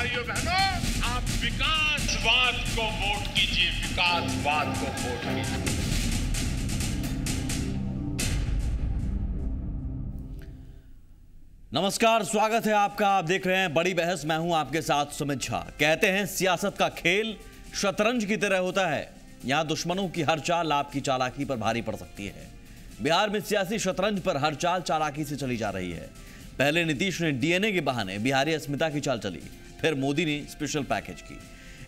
भाइयों बहनों, आप विकासवाद को वोट कीजिए, विकासवाद को वोट कीजिए। नमस्कार, स्वागत है आपका। आप देख रहे हैं बड़ी बहस। मैं हूं आपके साथ सुमित झा। कहते हैं सियासत का खेल शतरंज की तरह होता है। यहां दुश्मनों की हर चाल आपकी चालाकी पर भारी पड़ सकती है। बिहार में सियासी शतरंज पर हर चाल चालाकी से चली जा रही है। पहले नीतीश ने डीएनए के बहाने बिहारी अस्मिता की चाल चली, फिर मोदी ने स्पेशल पैकेज की।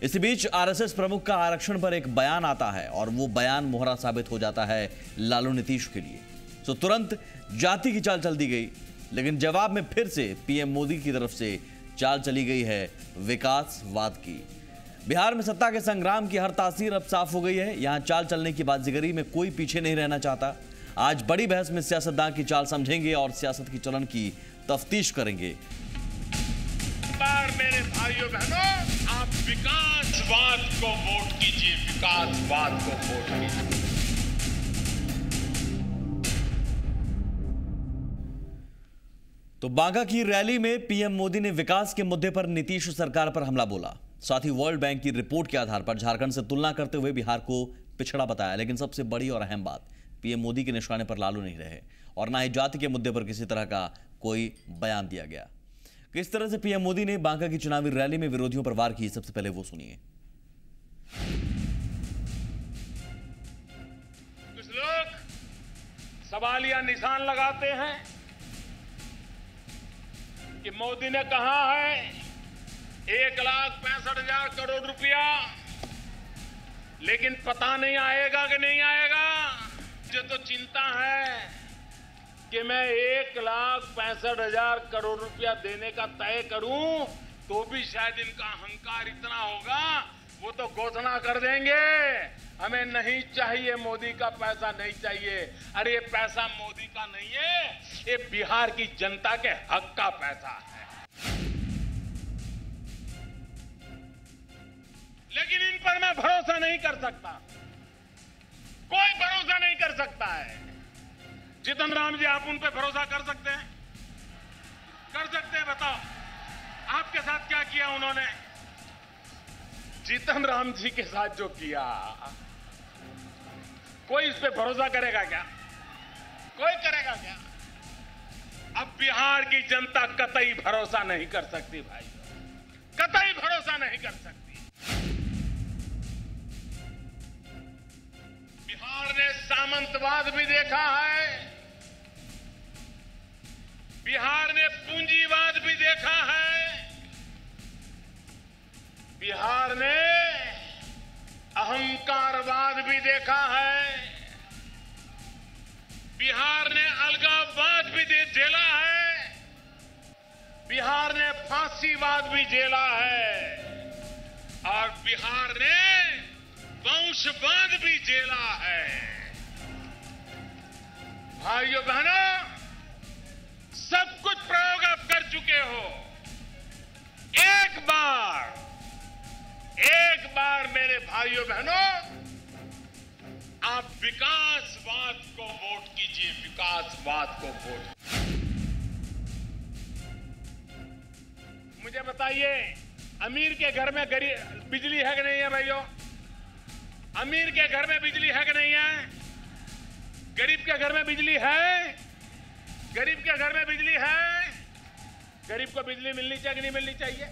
इसी बीच आरएसएस प्रमुख का आरक्षण पर एक बयान आता है और वो बयान मोहरा साबित हो जाता है लालू नीतीश के लिए। तो तुरंत जाति की चाल चल दी गई, लेकिन जवाब में फिर से पीएम मोदी की तरफ से चाल चली गई है विकासवाद की। बिहार में सत्ता के संग्राम की हर तासीर अब साफ हो गई है। यहां चाल चलने की बाजीगरी में कोई पीछे नहीं रहना चाहता। आज बड़ी बहस में सियासतदान की चाल समझेंगे और सियासत की चलन की तफ्तीश करेंगे। मेरे भाइयों बहनों, आप विकासवाद को वोट कीजिए, विकासवाद को वोट कीजिए। तो बांका की रैली में पीएम मोदी ने विकास के मुद्दे पर नीतीश सरकार पर हमला बोला। साथ ही वर्ल्ड बैंक की रिपोर्ट के आधार पर झारखंड से तुलना करते हुए बिहार को पिछड़ा बताया। लेकिन सबसे बड़ी और अहम बात, पीएम मोदी के निशाने पर लालू नहीं रहे और ना ही जाति के मुद्दे पर किसी तरह का कोई बयान दिया गया। किस तरह से पीएम मोदी ने बांका की चुनावी रैली में विरोधियों पर वार की, सबसे पहले वो सुनिए। कुछ लोग सवालिया निशान लगाते हैं कि मोदी ने कहा है 1,65,000 करोड़ रुपया, लेकिन पता नहीं आएगा कि नहीं आएगा। मुझे तो चिंता है कि मैं 1,65,000 करोड़ रुपया देने का तय करूं तो भी शायद इनका अहंकार इतना होगा, वो तो घोषणा कर देंगे हमें नहीं चाहिए, मोदी का पैसा नहीं चाहिए। अरे ये पैसा मोदी का नहीं है, ये बिहार की जनता के हक का पैसा है। लेकिन इन पर मैं भरोसा नहीं कर सकता, कोई भरोसा नहीं कर सकता है। जीतन राम जी, आप उन पे भरोसा कर सकते हैं? कर सकते हैं? बताओ आपके साथ क्या किया उन्होंने? जीतन राम जी के साथ जो किया, कोई इस पे भरोसा करेगा क्या? कोई करेगा क्या? अब बिहार की जनता कतई भरोसा नहीं कर सकती भाई, कतई भरोसा नहीं कर सकती। बिहार ने सामंतवाद भी देखा है, बिहार ने पूंजीवाद भी देखा है, बिहार ने अहंकारवाद भी देखा है, बिहार ने अलगाववाद भी झेला है, बिहार ने फांसीवाद भी झेला है और बिहार ने वंशवाद भी झेला है। भाइयों बहनों, सब कुछ प्रयोग आप कर चुके हो। एक बार मेरे भाइयों बहनों, आप विकासवाद को वोट कीजिए, विकासवाद को वोट। मुझे बताइए, अमीर के घर में बिजली है कि नहीं है भाइयों? अमीर के घर में बिजली है कि नहीं है? गरीब के घर में बिजली है? गरीब के घर में बिजली है? गरीब को बिजली मिलनी चाहिए कि नहीं मिलनी चाहिए?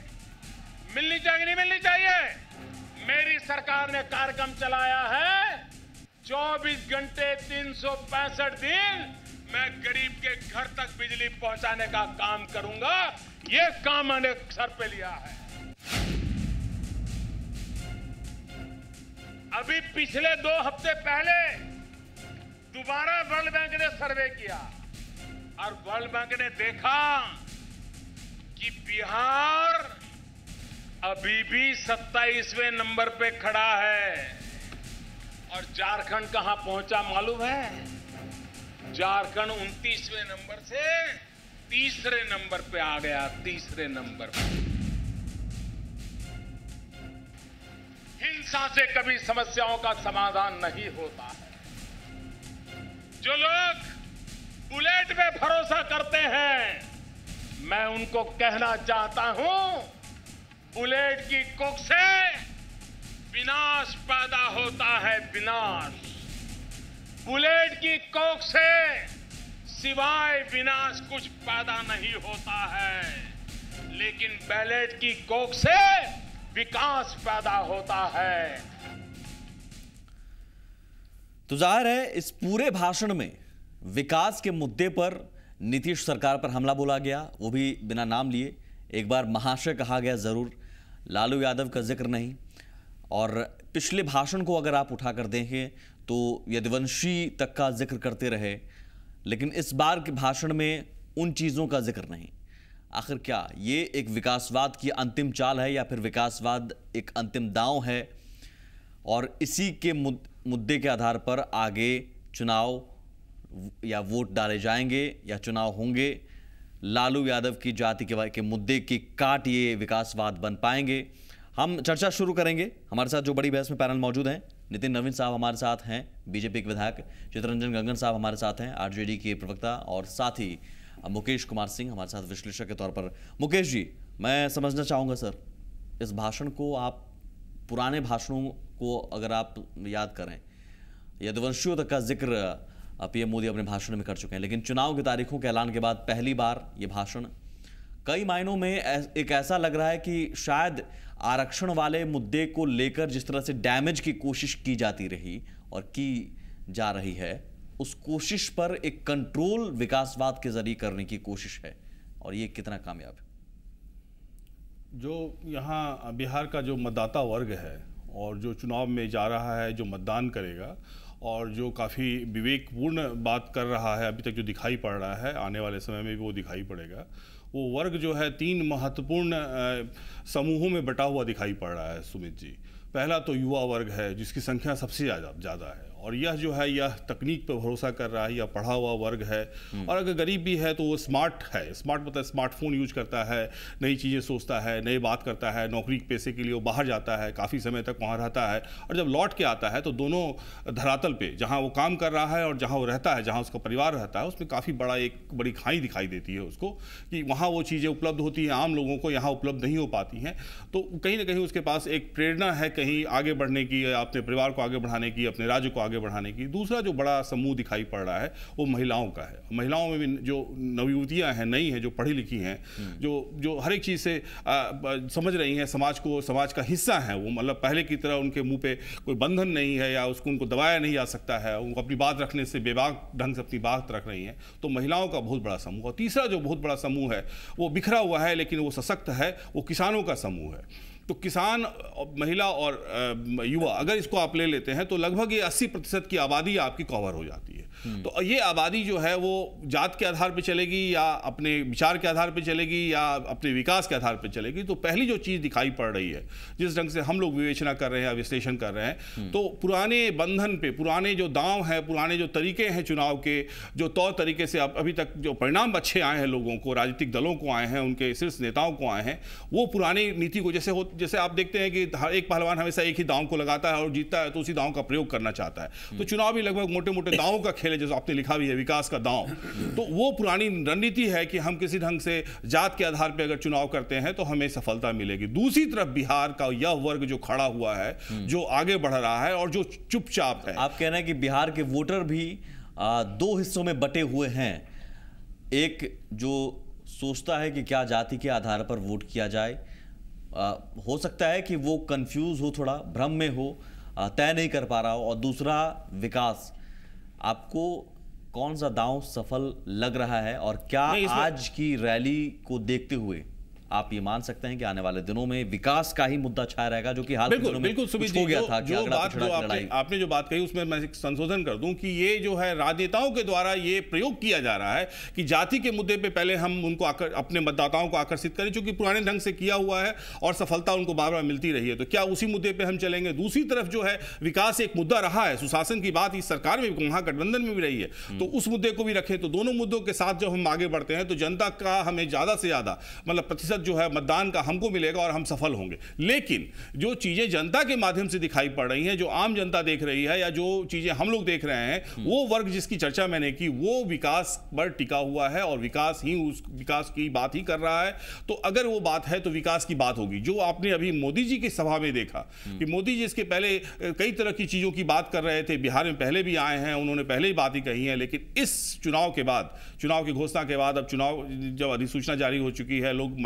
मिलनी चाहिए कि नहीं मिलनी चाहिए? मेरी सरकार ने कार्यक्रम चलाया है 24 घंटे 365 दिन मैं गरीब के घर तक बिजली पहुंचाने का काम करूंगा। ये काम मैंने सर पे लिया है। अभी पिछले 2 हफ्ते पहले दोबारा वर्ल्ड बैंक ने सर्वे किया और वर्ल्ड बैंक ने देखा कि बिहार अभी भी 27वें नंबर पे खड़ा है और झारखंड कहां पहुंचा मालूम है? झारखंड 29वें नंबर से तीसरे नंबर पे आ गया, तीसरे नंबर पे। हिंसा से कभी समस्याओं का समाधान नहीं होता है। जो लोग बुलेट पे भरोसा करते हैं, मैं उनको कहना चाहता हूं, बुलेट की कोख से विनाश पैदा होता है, विनाश। बुलेट की कोख से सिवाय विनाश कुछ पैदा नहीं होता है, लेकिन बैलेट की कोख से विकास पैदा होता है। तो जाहिर है इस पूरे भाषण में विकास के मुद्दे पर नीतीश सरकार पर हमला बोला गया, वो भी बिना नाम लिए। एक बार महाशय कहा गया जरूर, लालू यादव का जिक्र नहीं। और पिछले भाषण को अगर आप उठाकर देखें तो यदुवंशी तक का जिक्र करते रहे, लेकिन इस बार के भाषण में उन चीज़ों का जिक्र नहीं। आखिर क्या ये एक विकासवाद की अंतिम चाल है या फिर विकासवाद एक अंतिम दांव है? और इसी के मुद्दे के आधार पर आगे चुनाव या वोट डाले जाएंगे या चुनाव होंगे। लालू यादव की जाति के मुद्दे की काट ये विकासवाद बन पाएंगे। हम चर्चा शुरू करेंगे। हमारे साथ जो बड़ी बहस में पैनल मौजूद हैं, नितिन नवीन साहब हमारे साथ हैं, बीजेपी के विधायक चितरंजन गंगन साहब हमारे साथ हैं, आरजेडी के प्रवक्ता, और साथ ही मुकेश कुमार सिंह हमारे साथ विश्लेषक के तौर पर। मुकेश जी, मैं समझना चाहूँगा सर, इस भाषण को आप पुराने भाषणों को अगर आप याद करें, यदुवंशियों तक का जिक्र पीएम मोदी अपने भाषण में कर चुके हैं, लेकिन चुनाव की तारीखों के ऐलान के बाद पहली बार ये भाषण कई मायनों में एक ऐसा लग रहा है कि शायद आरक्षण वाले मुद्दे को लेकर जिस तरह से डैमेज की कोशिश की जाती रही और की जा रही है, उस कोशिश पर एक कंट्रोल विकासवाद के जरिए करने की कोशिश है, और ये कितना कामयाब है? जो यहाँ बिहार का जो मतदाता वर्ग है और जो चुनाव में जा रहा है, जो मतदान करेगा और जो काफ़ी विवेकपूर्ण बात कर रहा है, अभी तक जो दिखाई पड़ रहा है, आने वाले समय में भी वो दिखाई पड़ेगा, वो वर्ग जो है 3 महत्वपूर्ण समूहों में बटा हुआ दिखाई पड़ रहा है सुमित जी। पहला तो युवा वर्ग है, जिसकी संख्या सबसे ज़्यादा है, और यह जो है यह तकनीक पर भरोसा कर रहा है, यह पढ़ा हुआ वर्ग है। और अगर गरीब भी है तो वो स्मार्ट है, स्मार्ट मतलब स्मार्टफोन यूज करता है, नई चीज़ें सोचता है, नई बात करता है, नौकरी पैसे के लिए वो बाहर जाता है, काफ़ी समय तक वहाँ रहता है, और जब लौट के आता है तो दोनों धरातल पे, जहाँ वो काम कर रहा है और जहाँ वो रहता है, जहाँ उसका परिवार रहता है, उसमें काफ़ी एक बड़ी खाई दिखाई देती है उसको, कि वहाँ वो चीज़ें उपलब्ध होती हैं, आम लोगों को यहाँ उपलब्ध नहीं हो पाती हैं। तो कहीं ना कहीं उसके पास एक प्रेरणा है कहीं आगे बढ़ने की, अपने परिवार को आगे बढ़ाने की, अपने राज्य को आगे बढ़ाने की। दूसरा जो बड़ा समूह दिखाई पड़ रहा है वो महिलाओं का है। महिलाओं में भी जो नवयुवतियां हैं, नई हैं, जो पढ़ी लिखी हैं, जो हर एक चीज़ से समझ रही हैं, समाज का हिस्सा हैं, वो मतलब पहले की तरह उनके मुंह पे कोई बंधन नहीं है या उनको दबाया नहीं जा सकता है, उनको अपनी बात रखने से बेबाक ढंग से अपनी बात रख रही हैं। तो महिलाओं का बहुत बड़ा समूह। और तीसरा जो बहुत बड़ा समूह है वो बिखरा हुआ है लेकिन वो सशक्त है, वो किसानों का समूह है। तो किसान, महिला और युवा, अगर इसको आप ले लेते हैं तो लगभग ये 80% की आबादी आपकी कवर हो जाती है। तो ये आबादी जो है वो जात के आधार पे चलेगी या अपने विचार के आधार पे चलेगी या अपने विकास के आधार पे चलेगी। तो पहली जो चीज़ दिखाई पड़ रही है, जिस ढंग से हम लोग विवेचना कर रहे हैं, विश्लेषण कर रहे हैं, तो पुराने बंधन पे, पुराने जो दांव हैं, पुराने जो तरीके हैं चुनाव के, जो तौर तरीके से अभी तक जो परिणाम अच्छे आए हैं लोगों को, राजनीतिक दलों को आए हैं, उनके शीर्ष नेताओं को आए हैं, वो पुरानी नीति को जैसे आप देखते हैं कि हर एक पहलवान हमेशा एक ही दांव को लगाता है और जीतता है तो उसी दांव का प्रयोग करना चाहता है। तो चुनाव भी लगभग मोटे मोटे दांवों का खेल है, जैसे आपने लिखा भी है, विकास का दांव। तो वो पुरानी रणनीति है कि हम किसी ढंग से जात के आधार पर अगर चुनाव करते हैं तो हमें सफलता मिलेगी। दूसरी तरफ बिहार का यह वर्ग जो खड़ा हुआ है, जो आगे बढ़ रहा है और जो चुपचाप है। आप कह रहे हैं कि बिहार के वोटर भी 2 हिस्सों में बटे हुए हैं। एक जो सोचता है कि क्या जाति के आधार पर वोट किया जाए, हो सकता है कि वो कंफ्यूज हो, थोड़ा भ्रम में हो, तय नहीं कर पा रहा हो, और दूसरा विकास। आपको कौन सा दांव सफल लग रहा है, और क्या आज की रैली को देखते हुए आप ये मान सकते हैं कि आने वाले दिनों में विकास का ही मुद्दा छाया रहेगा, जो कि हाल के दिनों में कुछ हो गया था? आपने जो बात कही उसमें मैं संशोधन कर दूं कि ये जो है राजनेताओं के द्वारा ये प्रयोग किया जा रहा है कि जाति के मुद्दे पे पहले हम उनको अपने मतदाताओं को आकर्षित करें, क्योंकि पुराने ढंग से किया हुआ है और सफलता उनको बार बार मिलती रही है। तो क्या उसी मुद्दे पर हम चलेंगे? दूसरी तरफ जो है विकास एक मुद्दा रहा है, सुशासन की बात इस सरकार में, महागठबंधन में भी रही है, तो उस मुद्दे को भी रखें। तो दोनों मुद्दों के साथ जब हम आगे बढ़ते हैं तो जनता का हमें ज्यादा से ज्यादा मतलब प्रतिशत प्रतिशत जो है मतदान का हमको मिलेगा और हम सफल होंगे। लेकिन जो चीज़ें जनता के माध्यम से दिखाई पड़ रही हैं, जो आम जनता देख रही है या जो चीज़ें हम लोग देख रहे हैं, वो वर्ग जिसकी चर्चा मैंने की वो विकास पर टिका हुआ है और विकास की बात ही कर रहा है। तो अगर वो बात है तो विकास की बात होगी। जो आपने अभी मोदी जी की सभा में देखा कि मोदी जी इसके पहले कई तरह की चीज़ों की बात कर रहे थे, बिहार में पहले भी आए हैं, उन्होंने पहले ही बात ही कही है, लेकिन इस चुनाव के बाद, चुनाव की घोषणा के बाद, अब चुनाव जब अधिसूचना जारी हो चुकी है, लोग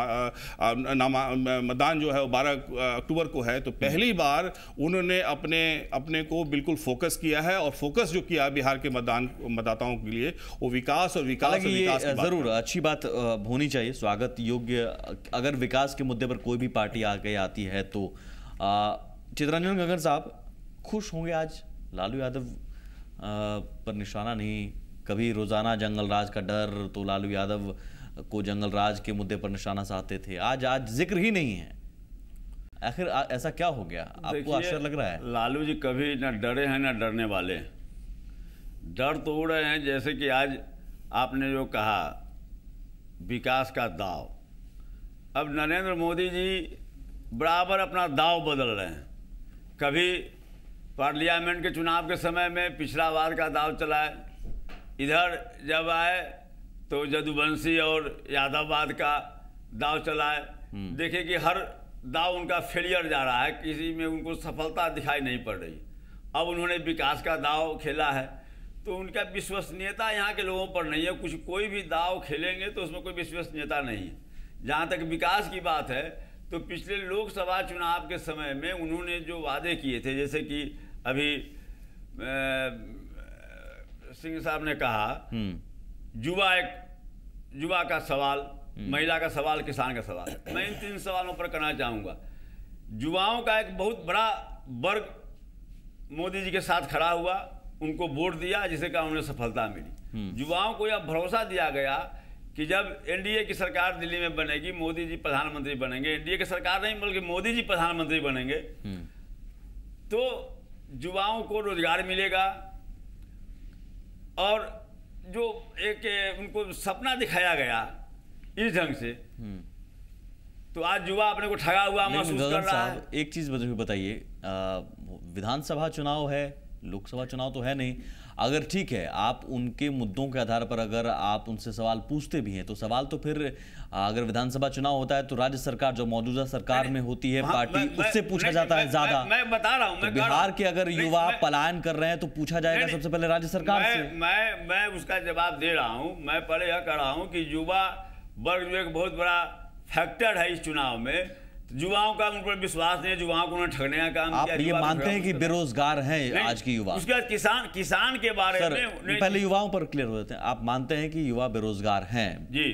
मतदान जो है वो 12 अक्टूबर को है, तो पहली बार उन्होंने अपने को बिल्कुल फोकस किया है और फोकस जो किया बिहार के मतदाताओं के लिए वो विकास और विकास जरूर अच्छी बात होनी चाहिए, स्वागत योग्य। अगर विकास के मुद्दे पर कोई भी पार्टी आगे आती है तो चितरंजन गगन साहब खुश होंगे आज लालू यादव पर निशाना नहीं। कभी रोजाना जंगल राज का डर तो लालू यादव को जंगल राज के मुद्दे पर निशाना साधते थे, आज जिक्र ही नहीं है। आखिर ऐसा क्या हो गया, आपको आश्चर्य लग रहा है? लालू जी कभी ना डरे हैं ना डरने वाले। डर तो उड़ रहे हैं, जैसे कि आज आपने जो कहा विकास का दाव, अब नरेंद्र मोदी जी बराबर अपना दाव बदल रहे हैं। कभी पार्लियामेंट के चुनाव के समय में पिछड़ावाद का दाव चलाए, इधर जब आए तो जदुवंशी और यादववाद का दाव चलाए। देखिए कि हर दाव उनका फेलियर जा रहा है, किसी में उनको सफलता दिखाई नहीं पड़ रही। अब उन्होंने विकास का दाव खेला है तो उनका विश्वसनीयता यहाँ के लोगों पर नहीं है। कोई भी दाव खेलेंगे तो उसमें कोई विश्वसनीयता नहीं है। जहाँ तक विकास की बात है तो पिछले लोकसभा चुनाव के समय में उन्होंने जो वादे किए थे, जैसे कि अभी सिंह साहब ने कहा युवा का सवाल, महिला का सवाल, किसान का सवाल, मैं इन 3 सवालों पर करना चाहूँगा। युवाओं का एक बहुत बड़ा वर्ग मोदी जी के साथ खड़ा हुआ, उनको वोट दिया, जिससे कारण उन्हें सफलता मिली। युवाओं को यह भरोसा दिया गया कि जब एनडीए की सरकार दिल्ली में बनेगी, मोदी जी प्रधानमंत्री बनेंगे, एनडीए की सरकार नहीं बल्कि मोदी जी प्रधानमंत्री बनेंगे, तो युवाओं को रोजगार मिलेगा। और जो एक उनको सपना दिखाया गया इस ढंग से, तो आज युवा अपने को ठगा हुआ महसूस कर रहा है। एक चीज बताइए, विधानसभा चुनाव है, लोकसभा चुनाव तो है नहीं। अगर ठीक है, आप उनके मुद्दों के आधार पर अगर आप उनसे सवाल पूछते भी हैं तो सवाल तो फिर अगर विधानसभा चुनाव होता है तो राज्य सरकार जो मौजूदा सरकार में होती है पार्टी, उससे पूछा जाता है ज्यादा। मैं बता रहा हूं, तो बिहार के अगर युवा पलायन कर रहे हैं तो पूछा जाएगा सबसे पहले राज्य सरकार से। मैं उसका जवाब दे रहा हूं। मैं पहले यह कह रहा हूं कि युवा वर्ग जो एक बहुत बड़ा फैक्टर है इस चुनाव में। युवाओं का उन पर विश्वास नहीं है, युवाओं को उन्होंने ठगने का काम किया। आप ये मानते हैं कि बेरोजगार हैं आज की युवा? उसके बाद किसान के बारे में पहले युवाओं पर क्लियर हो जाते हैं। आप मानते हैं कि युवा बेरोजगार हैं? जी।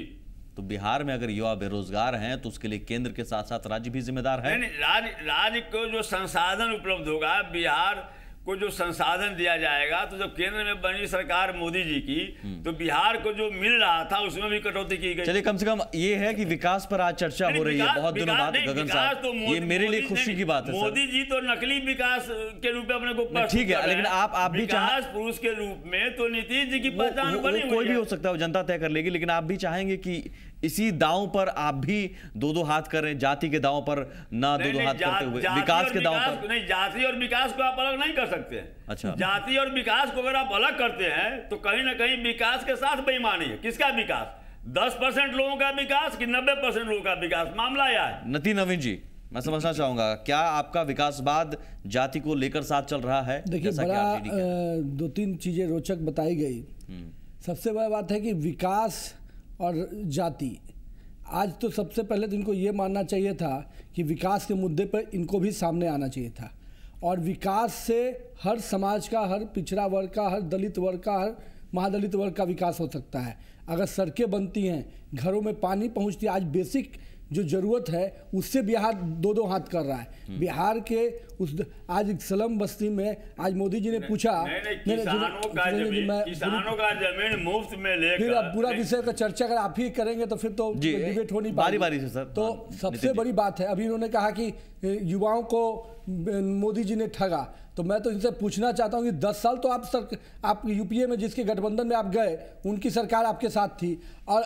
तो बिहार में अगर युवा बेरोजगार हैं तो उसके लिए केंद्र के साथ साथ राज्य भी जिम्मेदार है। राज्य को जो संसाधन उपलब्ध होगा, बिहार को जो संसाधन दिया जाएगा, तो जब केंद्र में बनी सरकार मोदी जी की, तो बिहार को जो मिल रहा था उसमें भी कटौती की गई। चलिए, कम से कम ये है कि विकास पर आज चर्चा हो रही है बहुत दिनों बाद। गगन साहब, ये मेरे लिए खुशी की बात है। मोदी जी तो नकली विकास के रूप में अपने को ठीक है, लेकिन आप भी विकास पुरुष के रूप में तो नीतीश जी की पहचान बनी हुई है। कोई भी हो सकता है, वो जनता तय कर लेगी, लेकिन आप भी चाहेंगे कि इसी दांव पर आप भी 2-2 हाथ करें, जाति के दांव पर ना 2-2 हाथ करते हुए विकास के दांव पर नहीं। जाति और विकास को आप अलग नहीं कर सकते हैं। अच्छा, जाति और विकास को अगर आप अलग करते हैं तो कहीं ना कहीं विकास के साथ बेईमानी है। किसका विकास? 10% लोगों का विकास कि 90% लोगों का विकास? मामला यह है। नवीन जी, मैं समझना चाहूंगा, क्या आपका विकासवाद जाति को लेकर साथ चल रहा है? देखिए, बड़ा 2-3 चीजें रोचक बताई गई। सबसे बड़ा बात है कि विकास और जाति, आज तो सबसे पहले तो इनको ये मानना चाहिए था कि विकास के मुद्दे पर इनको भी सामने आना चाहिए था। और विकास से हर समाज का, हर पिछड़ा वर्ग का, हर दलित वर्ग का, हर महादलित वर्ग का विकास हो सकता है। अगर सड़कें बनती हैं, घरों में पानी पहुंचती है, आज बेसिक जो जरूरत है उससे बिहार 2-2 हाथ कर रहा है। बिहार के उस आज स्लम बस्ती में आज मोदी जी ने पूछा, किसानों का जमीन मुफ्त में लेकर, फिर अब पूरा विषय का चर्चा अगर आप ही करेंगे तो फिर तो डिबेट होनी बारी से सर। तो सबसे बड़ी बात है, अभी उन्होंने कहा कि युवाओं को मोदी जी ने ठगा, तो मैं तो इनसे पूछना चाहता हूं कि 10 साल तो आप यूपीए में जिसके गठबंधन में आप गए, उनकी सरकार आपके साथ थी, और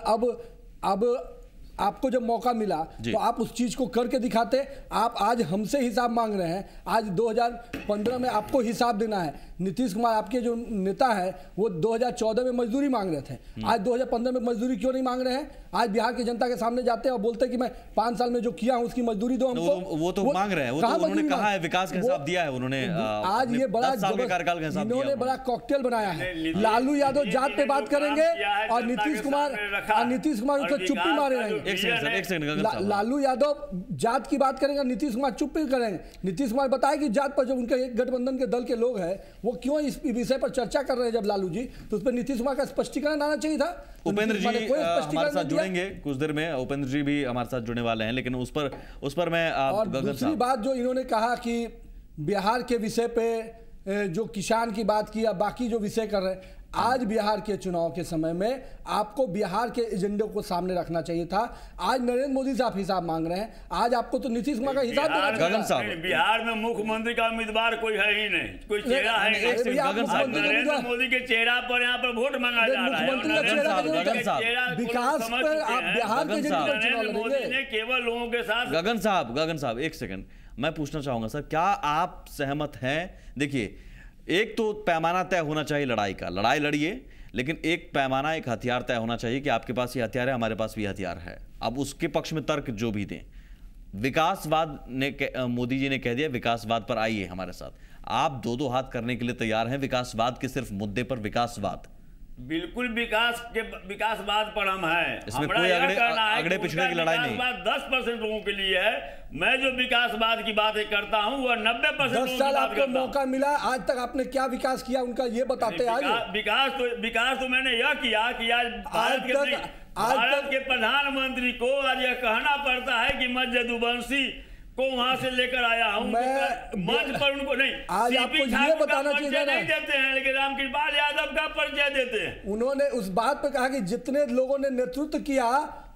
अब आपको जब मौका मिला तो आप उस चीज को करके दिखाते। आप आज हमसे हिसाब मांग रहे हैं, आज 2015 में आपको हिसाब देना है। नीतीश कुमार आपके जो नेता है वो 2014 में मजदूरी मांग रहे थे, आज 2015 में मजदूरी क्यों नहीं मांग रहे हैं? आज बिहार की जनता के सामने जाते हैं और बोलते हैं कि मैं 5 साल में जो किया हूं उसकी मजदूरी दो हमको। वो तो मांग रहे हैं, वो तो उन्होंने कहा है, विकास का हिसाब दिया है उन्होंने। आज ये बड़ा कार्यकाल का हिसाब इन्होंने बड़ा कॉकटेल बनाया है। लालू यादव जात पे बात करेंगे और नीतीश कुमार उसको चुप्पी मारे रहेंगे। एक सेकंड, लालू यादव जात की बात करेंगे, नीतीश कुमार चुप्पी करेंगे। नीतीश कुमार बताए कि जात पर जो उनके गठबंधन के दल के लोग हैं वो क्यों इस विषय पर चर्चा कर रहे हैं जब लालू जी, तो उस पर नीतीश कुमार का स्पष्टीकरण आना चाहिए था। उपेंद्र जी हमारे साथ जुड़ेंगे कुछ देर में, उपेंद्र जी भी हमारे साथ जुड़ने वाले हैं, लेकिन उस पर मैं और दूसरी बात जो इन्होंने कहा कि बिहार के विषय पे जो किसान की बात की या बाकी जो विषय कर रहे हैं, आज बिहार के चुनाव के समय में आपको बिहार के एजेंडे को सामने रखना चाहिए था। आज नरेंद्र मोदी से आप हिसाब मांग रहे हैं, आज आपको तो नीतीश कुमार का हिसाब देना चाहिए। बिहार में मुख्यमंत्री का उम्मीदवार कोई है ही नहीं, कोई चेहरा है नहीं। नरेंद्र मोदी के चेहरा पर यहाँ पर वोट मांगा जा रहा है। विकास पर आप बिहार के एजेंडे पर चुनाव लड़ेंगे केवल लोगों के साथ। गगन साहब एक सेकंड, मैं पूछना चाहूंगा सर, क्या आप सहमत हैं? देखिए, एक तो पैमाना तय होना चाहिए लड़ाई का, लड़ाई लड़िए, लेकिन एक पैमाना, एक हथियार तय होना चाहिए कि आपके पास ये हथियार है, हमारे पास भी हथियार है। अब उसके पक्ष में तर्क जो भी दें। विकासवाद ने मोदी जी ने कह दिया विकासवाद पर आइए हमारे साथ, आप दो हाथ करने के लिए तैयार हैं विकासवाद के सिर्फ मुद्दे पर? विकासवाद बिल्कुल विकासवाद पर हम हैं। इसमें कोई अगड़े पिछड़े की लड़ाई नहीं। 10% लोगों के लिए है। मैं जो विकासवाद की बातें करता हूं वह 90% 10 साल आपको मौका मिला, आज तक आपने क्या विकास किया उनका ये बताते हैं। विकास तो मैंने यह किया कि आज भारत के प्रधानमंत्री को आज यह कहना पड़ता है कि मैं यदुवंशी को वहां से लेकर आया हूं। मंच पर उनको नहीं, आज आपको ये बताना चाहिए नहीं देते हैं, लेकिन रामकृपाल यादव का परिचय देते हैं। उन्होंने उस बात पे कहा कि जितने लोगों ने नेतृत्व किया,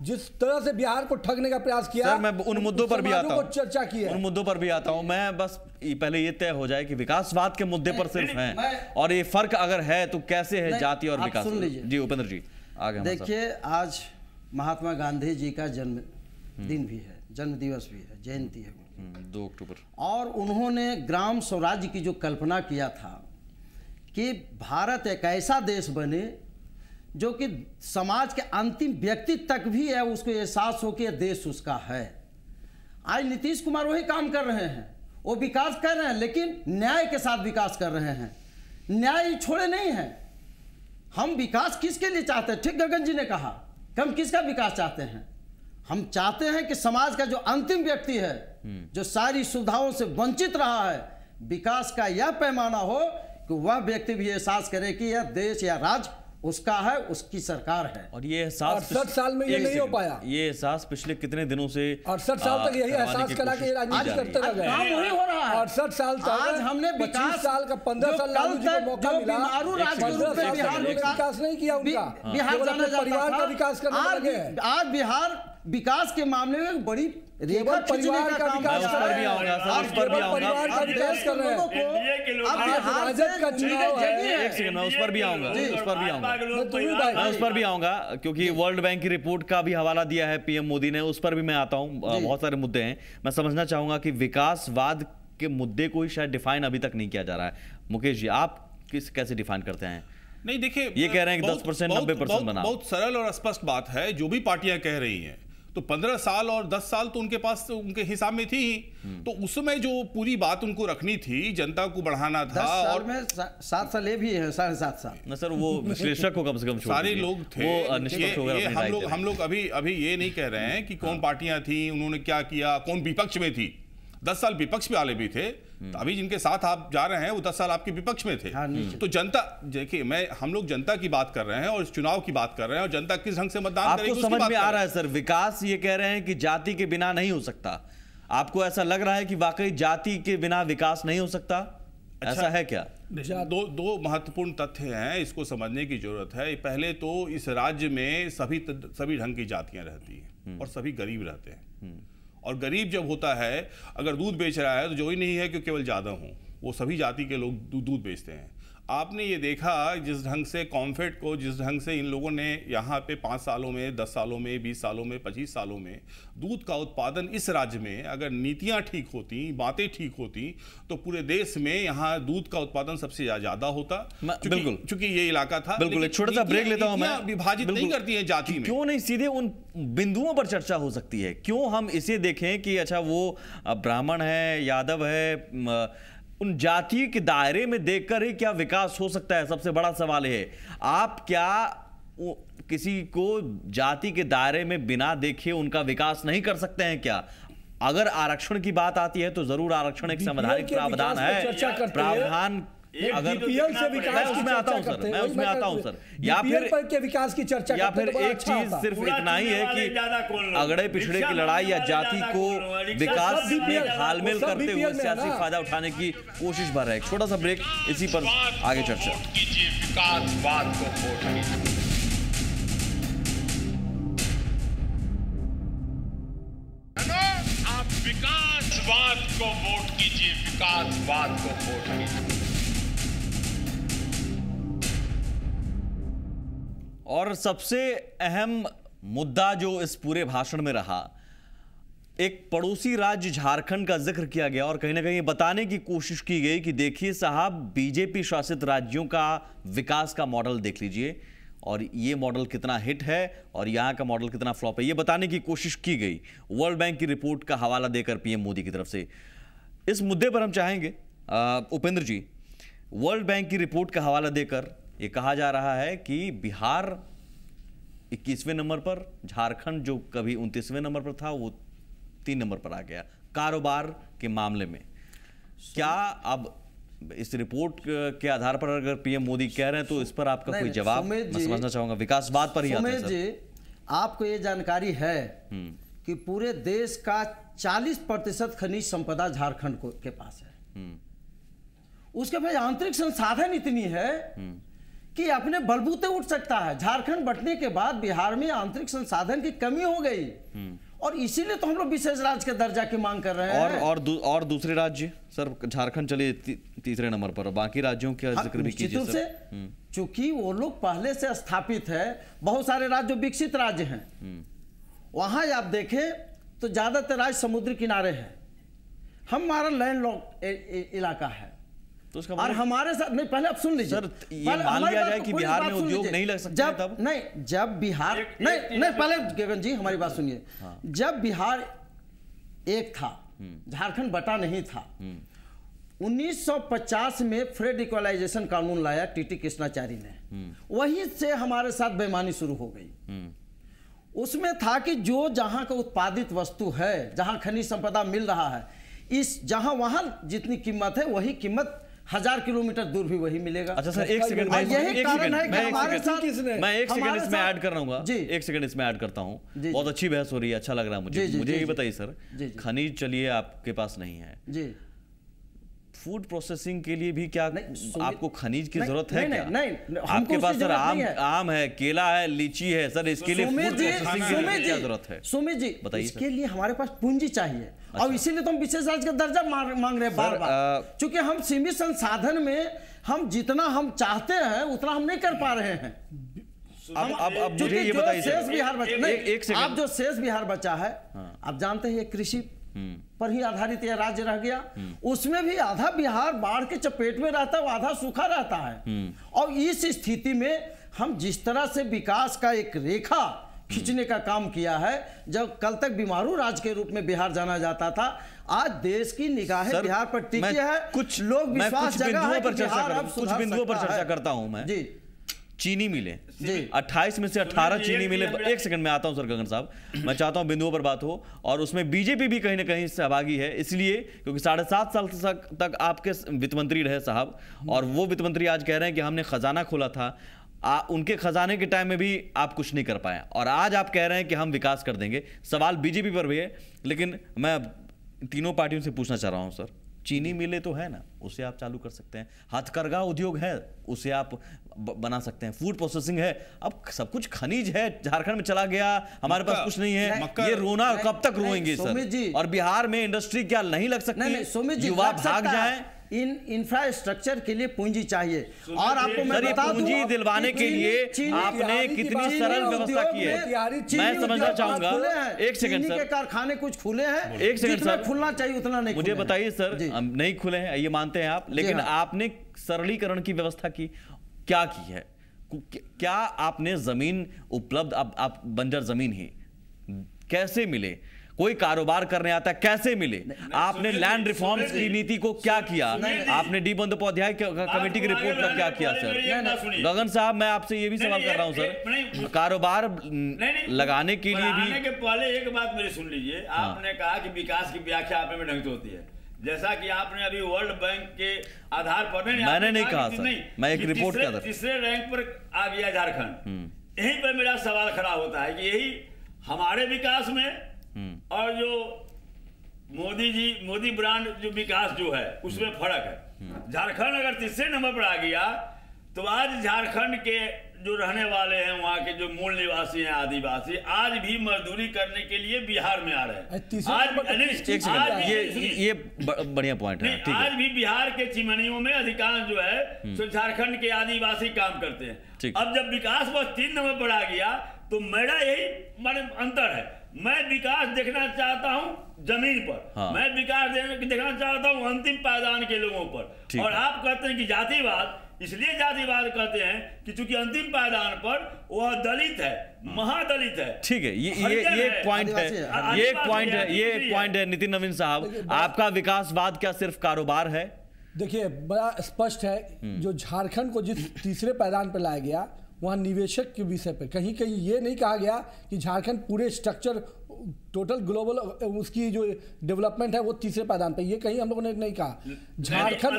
जिस तरह से बिहार को ठगने का प्रयास किया, सर मैं उन मुद्दों पर भी आता हूं, चर्चा की है, उन मुद्दों पर भी आता हूं। मैं बस पहले ये तय हो जाए कि विकासवाद के मुद्दे पर सिर्फ है, और ये फर्क अगर है तो कैसे है जाति और विकास? जी उपेंद्र जी आगे। देखिए, आज महात्मा गांधी जी का जन्मदिन भी है, जन्म दिवस भी है, जयंती है 2 अक्टूबर, और उन्होंने ग्राम स्वराज्य की जो कल्पना किया था कि भारत एक ऐसा देश बने जो कि समाज के अंतिम व्यक्ति तक भी है उसको एहसास हो कि यह देश उसका है। आज नीतीश कुमार वही काम कर रहे हैं, वो विकास कर रहे हैं, लेकिन न्याय के साथ विकास कर रहे हैं। न्याय छोड़े नहीं है। हम विकास किसके लिए चाहते हैं? ठीक गगन जी ने कहा कि हम किसका विकास चाहते हैं। हम चाहते हैं कि समाज का जो अंतिम व्यक्ति है, जो सारी सुविधाओं से वंचित रहा है, विकास का यह पैमाना हो कि वह व्यक्ति भी एहसास करे कि यह देश या राज्य उसका है, उसकी सरकार है। और ये एहसास 68 साल में ये नहीं हो पाया। ये एहसास पिछले कितने दिनों से 68 साल तक यही एहसास करा के राजनीति करते रह गए। काम वही हो रहा है। 68 साल तक आज हमने 25 साल का 15 साल लालू जी को मौका मिला, विकास नहीं किया उनका। बिहार परिवार का विकास करने लगे। आज बिहार विकास के मामले में बड़ी केवल परिवार का विकास उस पर भी आऊंगा सर, उस पर भी आऊंगा। परिवार का विकास कर रहे हैं। राजद का चुनाव है, एक सेकंड, मैं उस पर भी आऊंगा, उस पर भी आऊंगा, मैं उस पर भी आऊंगा, क्योंकि वर्ल्ड बैंक की रिपोर्ट का भी हवाला दिया है पीएम मोदी ने, उस पर भी मैं आता हूं। बहुत सारे मुद्दे हैं। मैं समझना चाहूंगा कि विकासवाद के मुद्दे को शायद डिफाइन अभी तक नहीं किया जा रहा है। मुकेश जी, आप कैसे डिफाइन करते हैं? नहीं, देखिए, ये कह रहे हैं कि 10% 90% बना। बहुत सरल और स्पष्ट बात है। जो भी पार्टियां कह रही हैं, तो 15 साल और 10 साल तो उनके पास उनके हिसाब में थी ही। तो उसमें जो पूरी बात उनको रखनी थी, जनता को बढ़ाना था। 10 साल और में 7 साल ये भी है, 7.5 साल ना सर, वो विश्लेषक को कम से कम सारे लोग थे। हम लोग अभी ये नहीं कह रहे हैं कि कौन पार्टियां थी, उन्होंने क्या किया, कौन विपक्ष में थी। 10 साल विपक्ष वाले भी थे, तो अभी जिनके साथ आप जा रहे हैं वो 10 साल आपके विपक्ष में थे। तो जनता, देखिए, हम लोग जनता की बात कर रहे हैं और चुनाव की बात कर रहे हैं, और जनता किस ढंग से मतदान करेगी आपको समझ में आ रहा है सर? विकास ये कह रहे हैं कि जाति के बिना नहीं हो सकता। आपको ऐसा लग रहा है कि वाकई जाति के बिना विकास नहीं हो सकता? ऐसा है क्या? दो महत्वपूर्ण तथ्य हैं, इसको समझने की जरूरत है। पहले तो इस राज्य में सभी ढंग की जातियां रहती हैं और सभी गरीब रहते हैं। और गरीब जब होता है, अगर दूध बेच रहा है तो जो ही नहीं है कि केवल ज्यादा हो, वो सभी जाति के लोग दूध बेचते हैं। आपने ये देखा जिस ढंग से कॉम्फेड को, जिस ढंग से इन लोगों ने यहाँ पे 5 सालों में, 10 सालों में, 20 सालों में, 25 सालों में दूध का उत्पादन इस राज्य में, अगर नीतियाँ ठीक होती, बातें ठीक होती, तो पूरे देश में यहाँ दूध का उत्पादन सबसे ज़्यादा होता। बिल्कुल, चूंकि ये इलाका था। बिल्कुल, एक छोटा सा ब्रेक लेता हूँ मैं। विभाजित नहीं करती है जाति में। क्यों नहीं सीधे उन बिंदुओं पर चर्चा हो सकती है? क्यों हम इसे देखें कि अच्छा वो ब्राह्मण है, यादव है, उन जाति के दायरे में देखकर ही क्या विकास हो सकता है? सबसे बड़ा सवाल है। आप क्या किसी को जाति के दायरे में बिना देखे उनका विकास नहीं कर सकते हैं क्या? अगर आरक्षण की बात आती है तो जरूर आरक्षण एक संवैधानिक प्रावधान है। प्रावधान अगर बीपीएल से विकास की चर्चा करते हैं, मैं उसमें आता हूं सर। या फिर विकास की चर्चा, या फिर एक चीज सिर्फ इतना ही है कि अगड़े पिछड़े की लड़ाई या जाति को विकास में घालमेल करते हुए सियासी फायदा उठाने की कोशिश भर है। एक छोटा सा ब्रेक, इसी पर आगे चर्चा। विकासवाद को वोट कीजिए। आप विकासवाद को वोट कीजिए, विकासवाद को वोट कीजिए। और सबसे अहम मुद्दा जो इस पूरे भाषण में रहा, एक पड़ोसी राज्य झारखंड का जिक्र किया गया और कहीं ना कहीं बताने की कोशिश की गई कि देखिए साहब, बीजेपी शासित राज्यों का विकास का मॉडल देख लीजिए और ये मॉडल कितना हिट है और यहाँ का मॉडल कितना फ्लॉप है, ये बताने की कोशिश की गई वर्ल्ड बैंक की रिपोर्ट का हवाला देकर पीएम मोदी की तरफ से। इस मुद्दे पर हम चाहेंगे उपेंद्र जी, वर्ल्ड बैंक की रिपोर्ट का हवाला देकर ये कहा जा रहा है कि बिहार 21वें नंबर पर, झारखंड जो कभी 29वें नंबर पर था वो 3 नंबर पर आ गया कारोबार के मामले में। क्या अब इस रिपोर्ट के आधार पर अगर पीएम मोदी कह रहे हैं तो इस पर आपका कोई जवाब? मैं समझना चाहूंगा, विकासवाद पर ही आता है सर। आपको ये जानकारी है कि पूरे देश का 40% खनिज संपदा झारखंड के पास है। उसके पास आंतरिक संसाधन इतनी है कि अपने बलबूते उठ सकता है। झारखंड बंटने के बाद बिहार में आंतरिक संसाधन की कमी हो गई और इसीलिए तो हम लोग विशेष राज्य के दर्जा की मांग कर रहे हैं। और दूसरे राज्य सर, झारखंड चले तीसरे नंबर पर, बाकी राज्यों का जिक्र भी कीजिए सर। चूंकि वो लोग पहले से स्थापित है, बहुत सारे राज्य जो विकसित राज्य हैं, वहां आप देखें तो ज्यादातर राज्य समुद्र किनारे हैं। हमारा लैंडलॉक इलाका है और हमारे साथ नहीं, पहले आप सुन लीजिए सर, ये मान लिया जाए कि बिहार में उद्योग नहीं लग सकते तब नहीं, जब बिहार नहीं पहले गगन जी हमारी बात सुनिए। जब बिहार एक था, झारखंड बटा नहीं था, 1950 में फ्रेड इक्वलाइजेशन कानून लाया टीटी कृष्णाचारी ने, वहीं से हमारे साथ बेईमानी शुरू हो गई। उसमें था कि जो जहां का उत्पादित वस्तु है, जहां खनिज संपदा मिल रहा है, इस जहां वहां जितनी कीमत है वही कीमत 1000 किलोमीटर दूर भी वही मिलेगा। अच्छा सर, एक सेकंड मैं एक सेकंड इसमें ऐड कर रहा हूँ, एक सेकंड इसमें ऐड करता हूँ। बहुत अच्छी बहस हो रही है, अच्छा लग रहा है मुझे ये बताइए सर, खनिज चलिए आपके पास नहीं है, फूड प्रोसेसिंग के लिए भी क्या आपको खनिज की जरूरत है क्या? नहीं, आपके पास सर आम है, केला है, लीची है, सर इसके लिए फूड प्रोसेसिंग के लिए क्या जरूरत है? सुमित जी बताइए। इसके लिए हमारे पास पूंजी चाहिए और इसीलिए तो हम विशेष राज्य का दर्जा मांग रहे हैं बार-बार, क्योंकि हम सीमित संसाधन में हम जितना हम चाहते हैं उतना हम नहीं कर पा रहे हैं। अब मुझे ये बताइए, शेष बिहार बचा, आप जो शेष बिहार बचा है, आप जानते हैं कृषि पर ही आधारित यह राज्य रह गया। उसमें भी आधा बिहार बाढ़ के चपेट में रहता है, आधा सूखा रहता है। और इस स्थिति में हम जिस तरह से विकास का एक रेखा खींचने का काम किया है, जब कल तक बीमारू राज्य के रूप में बिहार जाना जाता था, आज देश की निगाहें बिहार पर टिकी है। कुछ लोग विश्वास जगह है कि बिहार अब कुछ बिंदुओं पर चर्चा करता हूं मैं जी। चीनी मिले 28 में से 18 चीनी मिले। एक सेकंड में आता हूं सर गगन साहब, मैं चाहता हूं बिंदुओं पर बात हो और उसमें बीजेपी भी कहीं ना कहीं सहभागी है, इसलिए क्योंकि 7.5 साल तक आपके वित्त मंत्री रहे साहब, और वो वित्त मंत्री आज कह रहे हैं कि हमने खजाना खोला था, उनके खजाने के टाइम में भी आप कुछ नहीं कर पाए और आज आप कह रहे हैं कि हम विकास कर देंगे। सवाल बीजेपी पर भी है, लेकिन मैं तीनों पार्टियों से पूछना चाह रहा हूं सर, चीनी मिले तो है ना, उसे आप चालू कर सकते हैं, हथकरघा उद्योग है उसे आप बना सकते हैं, फूड प्रोसेसिंग है, अब सब कुछ खनिज है, झारखंड में चला गया, हमारे पास कुछ नहीं है, ये रोना कब तक रोएंगे सर? और बिहार में इंडस्ट्री क्या नहीं लग सकती है? युवा भाग जाएं, इन इंफ्रास्ट्रक्चर के लिए पूंजी चाहिए। और आपको मैं बता दूं, पूंजी दिलवाने के लिए आपने कितनी सरल व्यवस्था की है, मैं समझना चाहूंगा। एक सेकंड सर, कारखाने कुछ खुले हैं, एक सेकंड सर, खुलना चाहिए उतना नहीं। मुझे बताइए सर, नहीं खुले हैं ये मानते हैं आप, लेकिन आपने सरलीकरण की व्यवस्था की, क्या की है? क्या आपने जमीन उपलब्ध, अब आप बंजर जमीन ही कैसे मिले? कोई कारोबार करने आता है कैसे मिले? आपने लैंड रिफॉर्म्स की नीति को क्या किया? आपने डी बंदोपाध्याय कमेटी की रिपोर्ट का क्या किया सर? गगन साहब, मैं आपसे ये भी सवाल कर रहा हूं सर, कारोबार लगाने के लिए भी पहले एक बात मेरी सुन लीजिए। आपने कहा कि विकास की व्याख्या आप में ढंग से होती है, जैसा कि आपने अभी वर्ल्ड बैंक के आधार पर मैंने नहीं कहा सर, मैं एक रिपोर्ट का तीसरे रैंक पर आ गया झारखंड। यहीं पर मेरा सवाल खड़ा होता है कि यही हमारे विकास में और जो मोदी ब्रांड जो विकास जो है उसमें फर्क है। झारखंड अगर तीसरे नंबर पर आ गया तो आज झारखंड के जो रहने वाले हैं, वहाँ के जो मूल निवासी हैं, आदिवासी, आज भी मजदूरी करने के लिए बिहार में आ रहे हैं। ये बढ़िया पॉइंट है, ठीक है। आज भी बिहार के चिमनियों में अधिकांश जो है तो झारखंड के आदिवासी काम करते हैं। अब जब विकास बस 3 नंबर पर आ गया तो मेरा यही माने अंतर है। मैं विकास देखना चाहता हूं जमीन पर, मैं विकास देखना चाहता हूं अंतिम पायदान के लोगों पर। और आप कहते हैं कि जातिवाद, इसलिए जातिवाद कहते हैं कि चूंकि अंतिम पायदान पर वह दलित है, महादलित है। ठीक है, ये एक पॉइंट है, ये एक पॉइंट है। नितिन नवीन साहब, आपका विकासवाद क्या सिर्फ कारोबार है? देखिए, बड़ा स्पष्ट है, जो झारखंड को जिस तीसरे पायदान पर लाया गया वहाँ निवेशक के विषय पे कहीं कहीं ये नहीं कहा गया कि झारखंड पूरे स्ट्रक्चर टोटल ग्लोबल उसकी जो डेवलपमेंट है वो तीसरे पायदान पे, ये कहीं हम लोगों ने नहीं कहा। झारखंड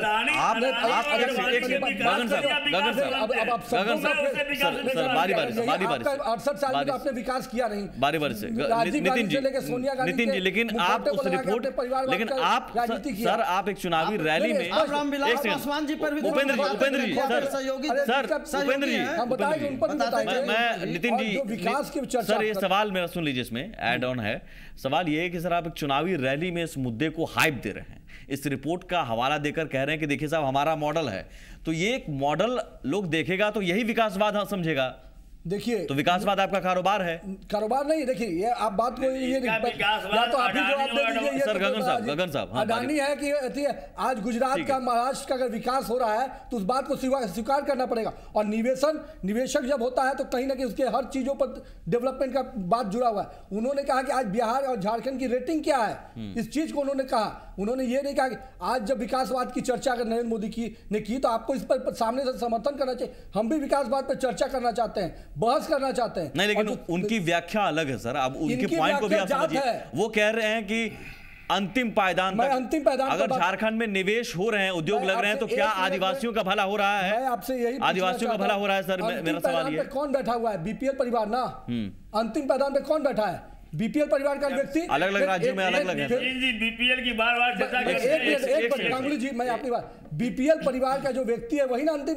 अड़सठ साल में आपने विकास किया नहीं, बारी बारी से नितिन जी, लेकिन आप उस रिपोर्ट, लेकिन आप सर, आप एक चुनावी रैली में उपेंद्र जी, मैं नितिन जी, विकास की चर्चा, सर ये सवाल मेरा सुन लीजिए, इसमें एड ऑन है। सवाल यह है कि सर आप एक चुनावी रैली में इस मुद्दे को हाइप दे रहे हैं, इस रिपोर्ट का हवाला देकर कह रहे हैं कि देखिए साहब हमारा मॉडल है, तो ये एक मॉडल लोग देखेगा तो यही विकासवाद समझेगा। देखिए, तो विकासवाद आपका कारोबार है? कारोबार नहीं, देखिए ये आप बात को ये या तो आप ही जवाब दे दीजिए। सर गगन साहब, अडानी है कि आज गुजरात का, महाराष्ट्र का अगर विकास हो रहा है तो उस बात को स्वीकार करना पड़ेगा। और निवेशक जब होता है तो कहीं ना कहीं उसके हर चीजों पर डेवलपमेंट का बात जुड़ा हुआ है। उन्होंने कहा कि आज बिहार और झारखंड की रेटिंग क्या है, इस चीज को उन्होंने कहा। उन्होंने ये नहीं कहा कि आज जब विकासवाद की चर्चा अगर नरेंद्र मोदी ने की तो आपको इस पर सामने से समर्थन करना चाहिए। हम भी विकासवाद पर चर्चा करना चाहते हैं, बहस करना चाहते हैं। नहीं, लेकिन उनकी व्याख्या अलग है सर, अब उनके पॉइंट को भी आप समझिए। वो कह रहे हैं कि अंतिम पायदान अगर झारखंड में निवेश हो रहे हैं, उद्योग लग रहे हैं, तो क्या आदिवासियों का भला हो रहा है? आपसे यही आदिवासियों का भला हो रहा है सर? मेरा सवाल ये, कौन बैठा हुआ है? बीपीएल परिवार ना, अंतिम पायदान पे कौन बैठा है? बीपीएल परिवार का व्यक्ति, अलग अलग राज्यों में अलग अलग है। बीपीएल की बार-बार चर्चा गांगुली जी, मैं आपकी बात, बीपीएल परिवार का जो व्यक्ति है वही ना अंतिम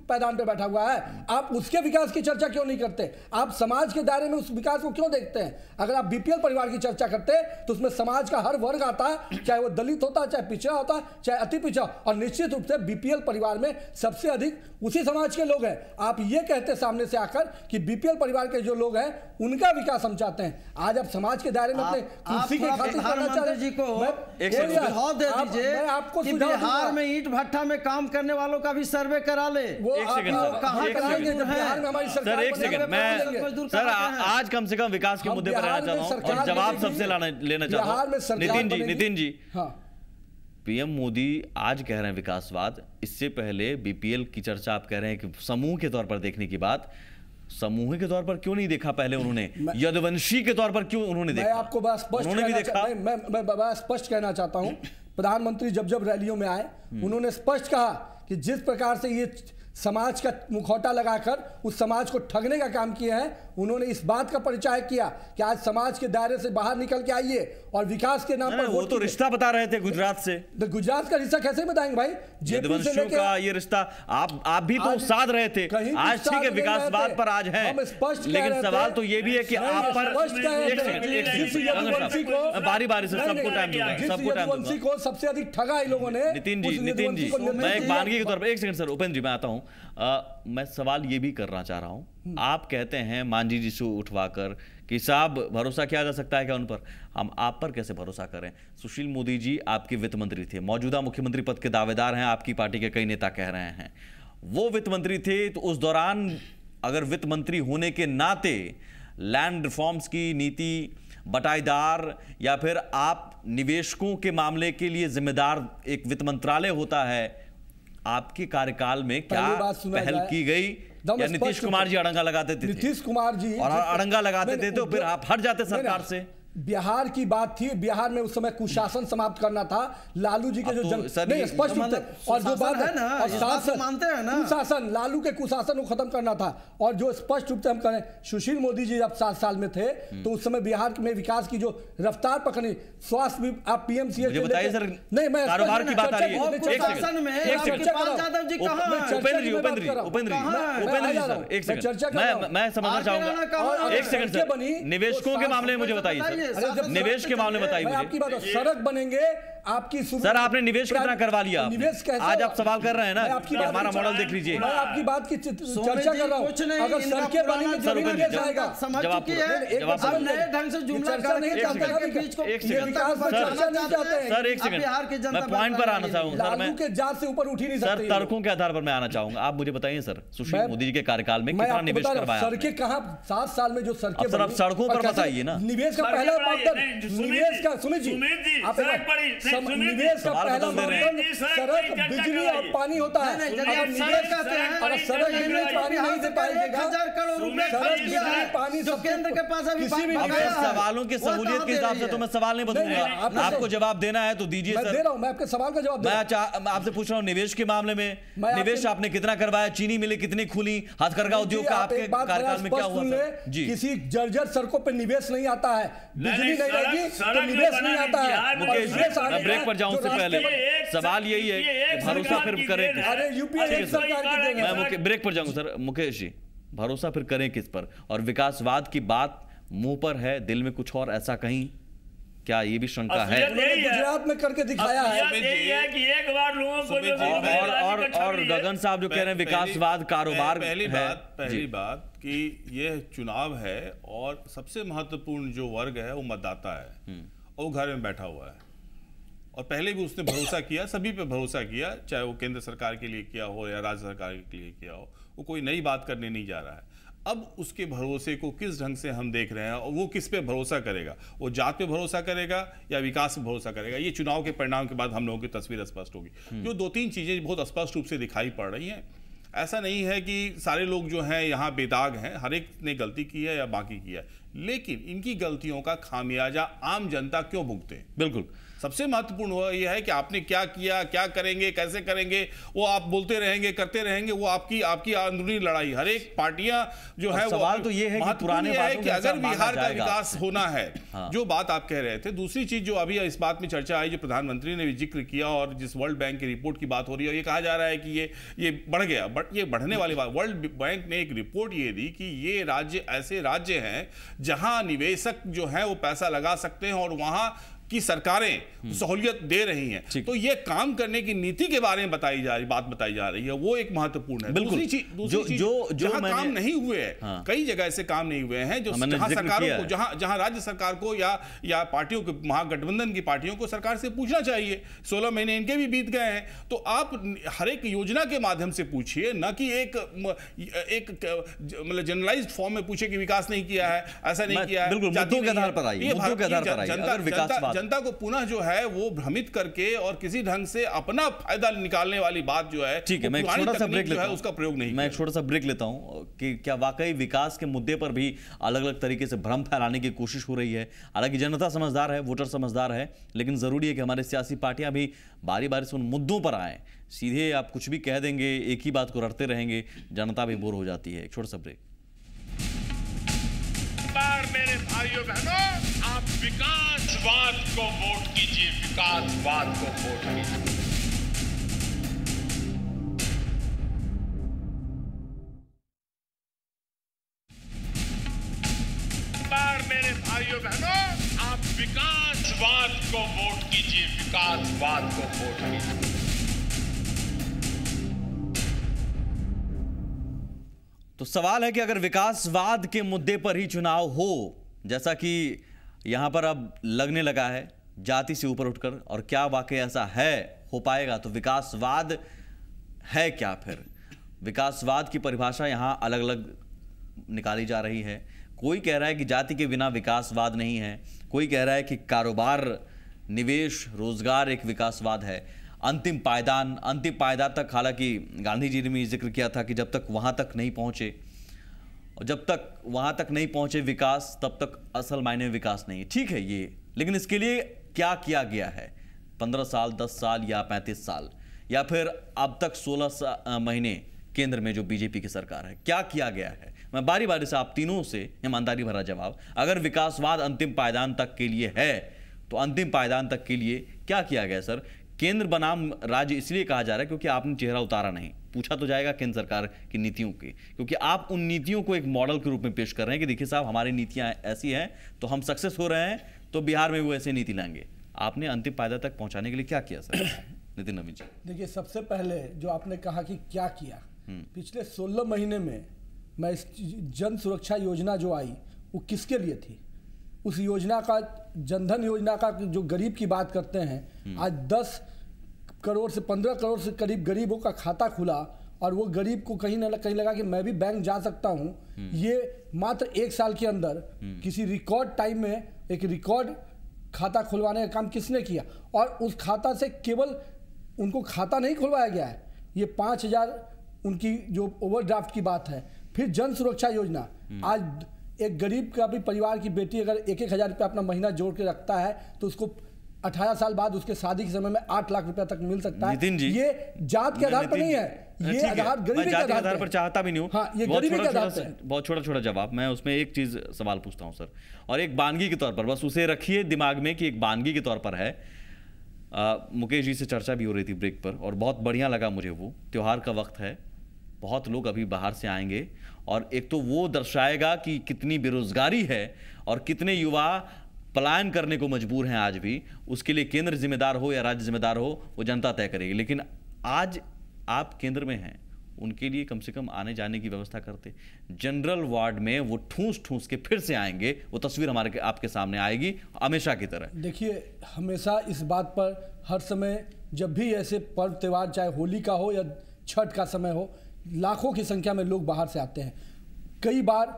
पायदान पे बैठा हुआ है। आप उसके विकास की चर्चा क्यों नहीं करते? आप समाज के दायरे में उस विकास को क्यों देखते हैं? अगर आप बीपीएल परिवार की चर्चा करते तो उसमें समाज का हर वर्ग आता है, चाहे वो दलित होता है, चाहे पिछड़ा होता है, चाहे अति पिछड़ा, और निश्चित रूप से बीपीएल परिवार में सबसे अधिक उसी समाज के लोग हैं। आप ये कहते सामने से आकर कि बीपीएल परिवार के जो लोग हैं उनका विकास हम चाहते हैं। आज आप समाज के दायरे में अपने कुर्सी के खातिर करना चाह रहे जी को एक सुझाव दे दीजिए कि बिहार में ईंट भट्टा में काम करने वालों का भी सर्वे करा ले। सर एक सेकंड, मैं सर आज कम से कम विकास के मुद्दे पर रहना चाहता हूं और जवाब सबसे लेना चाहता हूं। नितिन जी, पीएम मोदी आज कह रहे हैं विकासवाद, इससे पहले बीपीएल की चर्चा आप कह रहे हैं कि समूह के तौर पर देखने की बात, समूह के तौर पर क्यों नहीं देखा पहले उन्होंने? यदुवंशी के तौर पर क्यों उन्होंने देखा? मैं आपको बस स्पष्ट कहना चाहता हूं, प्रधानमंत्री जब रैलियों में आए उन्होंने स्पष्ट कहा कि जिस प्रकार से ये समाज का मुखौटा लगाकर उस समाज को ठगने का काम किए हैं। उन्होंने इस बात का परिचय किया कि आज समाज के दायरे से बाहर निकल के आइए और विकास के नाम पर वो तो रिश्ता बता रहे थे गुजरात से। तो गुजरात का रिश्ता कैसे बताएंगे भाई? यदुवंशियों का ये रिश्ता आप भी तो साध रहे थे। आज ठीक है, विकासवाद पर आज है, लेकिन सवाल तो ये भी है कि आप पर बारी बारी से सबको टाइम दूंगा, सबको टाइम दूंगा। को सबसे अधिक ठगा इन लोगों ने। नितिन जी मैं एक बानगी के तौर पर, एक सेकंड सर, उपेंद्र जी मैं आता हूं। मैं सवाल ये भी करना चाह रहा हूं, आप कहते हैं मांझी जी से उठवाकर कि साहब भरोसा किया जा सकता है क्या उन पर? हम आप पर कैसे भरोसा करें? सुशील मोदी जी आपके वित्त मंत्री थे, मौजूदा मुख्यमंत्री पद के दावेदार हैं, आपकी पार्टी के कई नेता कह रहे हैं। वो वित्त मंत्री थे, तो उस दौरान अगर वित्त मंत्री होने के नाते लैंड रिफॉर्म्स की नीति, बटाईदार या फिर आप निवेशकों के मामले के लिए जिम्मेदार एक वित्त मंत्रालय होता है, आपके कार्यकाल में क्या पहल की गई? या नीतीश कुमार जी अड़ंगा लगाते थे? नीतीश कुमार जी और अड़ंगा लगाते थे तो फिर आप हट जाते सरकार से। बिहार की बात थी, बिहार में उस समय कुशासन समाप्त करना था। लालू जी के जो नहीं स्पष्ट रूप से, और जो बात है ना, और शासन मानते हैं ना, कुशासन, लालू के कुशासन को खत्म करना था। और जो स्पष्ट रूप से हम करें, सुशील मोदी जी जब 7 साल में थे तो उस समय बिहार में विकास की जो रफ्तार पकड़ी, स्वास्थ्य भी आप पीएमसीएच बताइए सर, नहीं मैं कारोबार की बात आ रही है। उपेंद्र जी कहां? उपेंद्र जी सर एक सेकंड मैं समझना चाहूंगा, एक सेकंड सर, निवेशकों के मामले में मुझे बताइए, निवेश के मामले बताइए मुझे। आपकी बात, सड़क बनेंगे आपकी सर, आपने निवेश कितना करवा लिया? निवेश कैसे? आज आप सवाल कर रहे हैं ना, हमारा मॉडल देख लीजिए। मैं आपकी बात की चर्चा कर रहा हूं। अगर सड़कें बनेंगी सर, निवेश आएगा। जवाब नए ढंग से जुमला करके बीच को विकास पर चर्चा नहीं चाहते हैं सर। एक सेकंड मैं पॉइंट पर आना चाहूंगा सर। मैं के जात से ऊपर उठ ही नहीं सकते सर, तर्कों के आधार पर मैं आना चाहूंगा। आप मुझे बताइए सर, सुशील मोदी जी के कार्यकाल में कितना निवेश करवाया? सड़कें कहां 7 साल में जो सड़कें, सर आप सड़कों पर बताइए ना। निवेश का पहला मापदंड, निवेश का सुमित जी आप निवेश का पहला मापदंड सड़क, बिजली और पानी होता है। अगर निवेश करते हैं, अगर सड़क, बिजली, पानी नहीं दे पाएगा, 1000 करोड़ रुपए सड़क, बिजली, पानी तो केंद्र के पास अभी किसी भी सवालों की सहूलियत के हिसाब से तो मैं सवाल नहीं बदलूंगा। आपको जवाब देना है तो दीजिए सर। मैं दे रहा हूं, मैं आपके सवाल का जवाब दे रहा हूं। मैं आपसे पूछ रहा हूं निवेश के मामले में, निवेश आपने कितना करवाया? चीनी मिलें कितनी खुली? हथकरघा उद्योग का आपके कार्यकाल में क्या हुआ जी? किसी जर्जर सड़कों पर निवेश नहीं आता है, बिजली नहीं रहेगी तो निवेश नहीं आता है। मुकेश मैं ब्रेक पर जाऊं उससे पहले सवाल यही है कि भरोसा फिर करें। अरे यूपीए सरकार की देंगे। मैं ब्रेक पर जाऊंगा सर। मुकेश जी, भरोसा फिर करें किस पर? और विकासवाद की बात मुंह पर है, दिल में कुछ और ऐसा कहीं, क्या ये भी शंका है? गुजरात में करके दिखाया है कि एक बार लोगों को और गगन साहब जो कह रहे हैं विकासवाद कारोबार पहली बात कि यह चुनाव है और सबसे महत्वपूर्ण जो वर्ग है वो मतदाता है और वो घर में बैठा हुआ है। और पहले भी उसने भरोसा किया, सभी पे भरोसा किया, चाहे वो केंद्र सरकार के लिए किया हो या राज्य सरकार के लिए किया हो। वो कोई नई बात करने नहीं जा रहा है। अब उसके भरोसे को किस ढंग से हम देख रहे हैं और वो किस पे भरोसा करेगा? वो जात पे भरोसा करेगा या विकास पे भरोसा करेगा? ये चुनाव के परिणाम के बाद हम लोगों की तस्वीर स्पष्ट होगी। जो 2-3 चीजें बहुत स्पष्ट रूप से दिखाई पड़ रही हैं। ऐसा नहीं है कि सारे लोग जो हैं यहाँ बेदाग हैं, हर एक ने गलती की है या बाकी किया है, लेकिन इनकी गलतियों का खामियाजा आम जनता क्यों भुगते हैं? बिल्कुल सबसे महत्वपूर्ण वो ये है कि आपने क्या किया, क्या करेंगे, कैसे करेंगे, वो आप बोलते रहेंगे, करते रहेंगे, वो आपकी अंदरूनी लड़ाई। हर एक पार्टियां जो है, सवाल तो ये है कि पुराने है कि अगर बिहार का विकास होना है, हाँ। जो बात आप कह रहे थे। दूसरी चीज जो अभी इस बात में चर्चा आई, जो प्रधानमंत्री ने भी जिक्र किया और जिस वर्ल्ड बैंक की रिपोर्ट की बात हो रही है, ये कहा जा रहा है कि ये बढ़ गया, बट ये बढ़ने वाली बात। वर्ल्ड बैंक ने एक रिपोर्ट ये दी कि ये राज्य ऐसे राज्य हैं जहां निवेशक जो है वो पैसा लगा सकते हैं और वहां की सरकारें सहूलियत दे रही हैं। तो ये काम करने की नीति के बारे में बात बताई जा रही है, वो एक महत्वपूर्ण है। दूसरी चीज जहां काम नहीं हुए हैं, हाँ। कई जगह ऐसे काम नहीं हुए हैं जो जहां सरकारों को, जहां राज्य सरकार को या पार्टियों को, महागठबंधन की पार्टियों को सरकार से पूछना चाहिए। 16 महीने इनके भी बीत गए हैं, तो आप हर एक योजना के माध्यम से पूछिए, न कि एक मतलब जनरलाइज्ड फॉर्म में पूछे कि विकास नहीं किया है, ऐसा नहीं किया है। बिल्कुल मुद्दों के आधार पर आइए, मुद्दों के आधार पर आइए। अगर विकासवाद जनता को पुनः जो है वो भ्रमित करके और किसी ढंग से अपना फायदा निकालने वाली बात जो है, ठीक है, मैं एक छोटा सा ब्रेक लेता हूं, उसका प्रयोग नहीं, मैं एक छोटा सा ब्रेक लेता हूं कि क्या वाकई विकास के मुद्दे पर भी अलग अलग तरीके से भ्रम फैलाने की कोशिश हो रही है। हालांकि जनता समझदार है, वोटर समझदार है, लेकिन जरूरी है कि हमारे सियासी पार्टियां भी बारी बारी से उन मुद्दों पर आए। सीधे आप कुछ भी कह देंगे, एक ही बात को रटते रहेंगे, जनता भी बोर हो जाती है। एक छोटा सा ब्रेक। मेरे भाइयों बहनों, आप विकासवाद को वोट कीजिए, विकासवाद को वोट कीजिए। मेरे भाइयों बहनों, आप विकासवाद को वोट कीजिए, विकासवाद को वोट कीजिए। तो सवाल है कि अगर विकासवाद के मुद्दे पर ही चुनाव हो, जैसा कि यहां पर अब लगने लगा है जाति से ऊपर उठकर, और क्या वाकई ऐसा है, हो पाएगा, तो विकासवाद है क्या फिर? विकासवाद की परिभाषा यहां अलग अलग निकाली जा रही है। कोई कह रहा है कि जाति के बिना विकासवाद नहीं है, कोई कह रहा है कि कारोबार, निवेश, रोजगार एक विकासवाद है। अंतिम पायदान तक, हालांकि गांधी जी ने भी जिक्र किया था कि जब तक वहां तक नहीं पहुंचे, और जब तक वहां तक नहीं पहुंचे विकास, तब तक असल मायने में विकास नहीं है। ठीक है ये, लेकिन इसके लिए क्या किया गया है? 15 साल, 10 साल या 35 साल, या फिर अब तक 16 महीने केंद्र में जो बीजेपी की सरकार है, क्या किया गया है? मैं बारी बारी से आप तीनों से ईमानदारी भरा जवाब, अगर विकासवाद अंतिम पायदान तक के लिए है तो अंतिम पायदान तक के लिए क्या किया गया सर? केंद्र बनाम राज्य इसलिए कहा जा रहा है क्योंकि आपने चेहरा उतारा नहीं। पूछा तो जाएगा केंद्र सरकार की नीतियों की, क्योंकि आप उन नीतियों को एक मॉडल के रूप में पेश कर रहे हैं कि देखिए साहब, हमारी नीतियां ऐसी हैं तो हम सक्सेस हो रहे हैं, तो बिहार में वो ऐसे नीति लाएंगे। आपने अंतिम पायदान तक पहुंचाने के लिए क्या किया सर? नितिन नवीन जी, देखिए, सबसे पहले जो आपने कहा कि क्या किया, पिछले 16 महीने में मैं इस जन सुरक्षा योजना जो आई वो किसके लिए थी? उस योजना का, जनधन योजना का, जो गरीब की बात करते हैं, आज 10 करोड़ से 15 करोड़ से करीब गरीबों का खाता खुला, और वो गरीब को कहीं ना कहीं लगा कि मैं भी बैंक जा सकता हूँ। ये मात्र 1 साल के अंदर किसी रिकॉर्ड टाइम में एक रिकॉर्ड खाता खुलवाने का काम किसने किया? और उस खाता से केवल उनको खाता नहीं खुलवाया गया है, ये 5,000 उनकी जो ओवरड्राफ्ट की बात है। फिर जन सुरक्षा योजना, आज एक गरीब का भी परिवार की बेटी अगर 1-1 हज़ार रुपया अपना महीना जोड़ के रखता है तो उसको 18 साल बाद उसके शादी के समय में 8 लाख रुपया तक मिल सकता है। ये जात के आधार पर नहीं है, ये आधार गरीबी के आधार पर चाहता भी नहीं हूं। हाँ, ये गरीबी के आधार पर। बहुत छोटा जवाब, मैं उसमें एक चीज सवाल पूछता हूं सर, और एक बानगी के तौर पर, बस उसे रखिए दिमाग में कि एक बानगी के तौर पर है। मुकेश जी से चर्चा भी हो रही थी ब्रेक पर, और बहुत बढ़िया लगा मुझे। वो त्योहार का वक्त है, बहुत लोग अभी बाहर से आएंगे, और एक तो वो दर्शाएगा कि कितनी बेरोजगारी है और कितने युवा पलायन करने को मजबूर हैं आज भी। उसके लिए केंद्र जिम्मेदार हो या राज्य जिम्मेदार हो, वो जनता तय करेगी। लेकिन आज आप केंद्र में हैं, उनके लिए कम से कम आने जाने की व्यवस्था करते। जनरल वार्ड में वो ठूस के फिर से आएंगे, वो तस्वीर हमारे आपके सामने आएगी हमेशा की तरह। देखिए, हमेशा इस बात पर हर समय जब भी ऐसे पर्व त्यौहार, चाहे होली का हो या छठ का समय हो, लाखों की संख्या में लोग बाहर से आते हैं। कई बार